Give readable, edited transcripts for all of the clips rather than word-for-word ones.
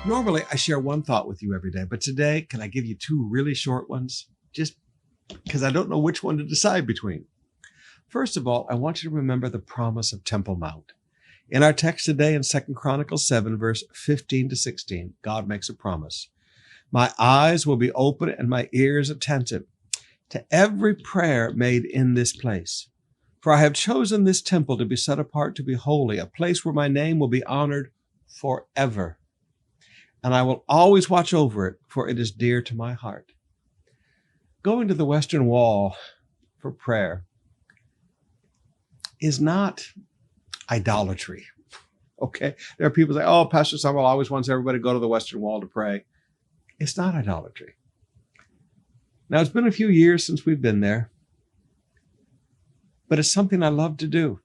Normally, I share one thought with you every day, but today, can I give you two really short ones? Just because I don't know which one to decide between. First of all, I want you to remember the promise of Temple Mount. In our text today in 2 Chronicles 7, verse 15 to 16, God makes a promise. My eyes will be open and my ears attentive to every prayer made in this place. For I have chosen this temple to be set apart to be holy, a place where my name will be honored forever. And I will always watch over it, for it is dear to my heart. Going to the Western Wall for prayer is not idolatry, okay? There are people who say, oh, Pastor Sumrall always wants everybody to go to the Western Wall to pray. It's not idolatry. Now, it's been a few years since we've been there, but it's something I love to do.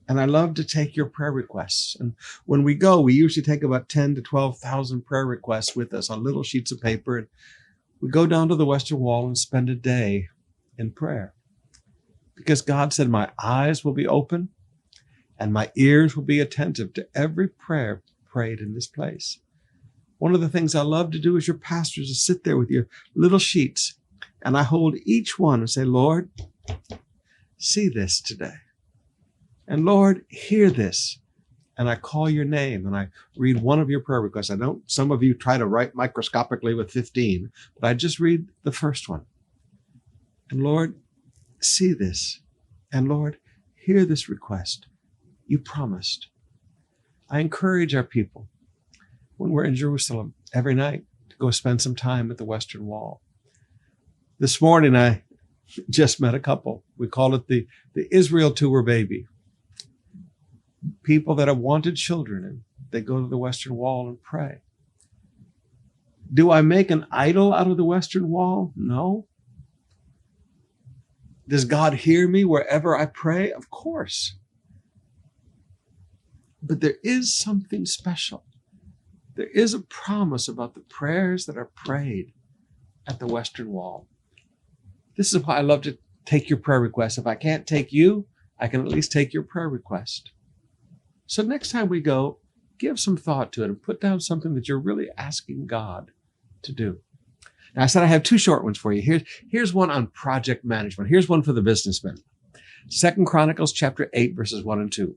And I love to take your prayer requests. And when we go, we usually take about 10 to 12,000 prayer requests with us on little sheets of paper. And we go down to the Western Wall and spend a day in prayer. Because God said, my eyes will be open and my ears will be attentive to every prayer prayed in this place. One of the things I love to do as your pastor is to sit there with your little sheets. And I hold each one and say, Lord, see this today. And Lord, hear this. And I call your name and I read one of your prayer requests. Some of you try to write microscopically with 15, but I just read the first one. And Lord, see this. And Lord, hear this request. You promised. I encourage our people when we're in Jerusalem every night to go spend some time at the Western Wall. This morning, I just met a couple. We call it the Israel Tour Baby. People that have wanted children, and they go to the Western Wall and pray. Do I make an idol out of the Western Wall? No. Does God hear me wherever I pray? Of course. But there is something special. There is a promise about the prayers that are prayed at the Western Wall. This is why I love to take your prayer requests. If I can't take you, I can at least take your prayer request. So next time we go, give some thought to it and put down something that you're really asking God to do. Now, I said I have two short ones for you. Here's one on project management. Here's one for the businessmen. 2 Chronicles chapter 8, verses 1 and 2.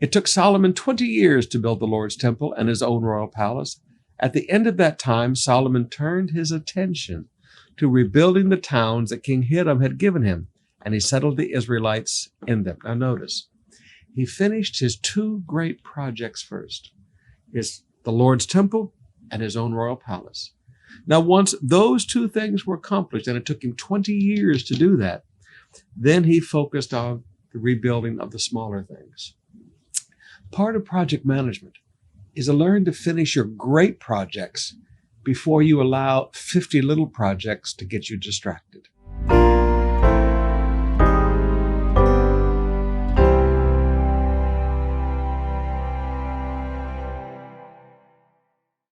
It took Solomon 20 years to build the Lord's temple and his own royal palace. At the end of that time, Solomon turned his attention to rebuilding the towns that King Hiram had given him, and he settled the Israelites in them. Now notice, he finished his two great projects first, the Lord's temple and his own royal palace. Now, once those two things were accomplished, and it took him 20 years to do that, then he focused on the rebuilding of the smaller things. Part of project management is to learn to finish your great projects before you allow 50 little projects to get you distracted.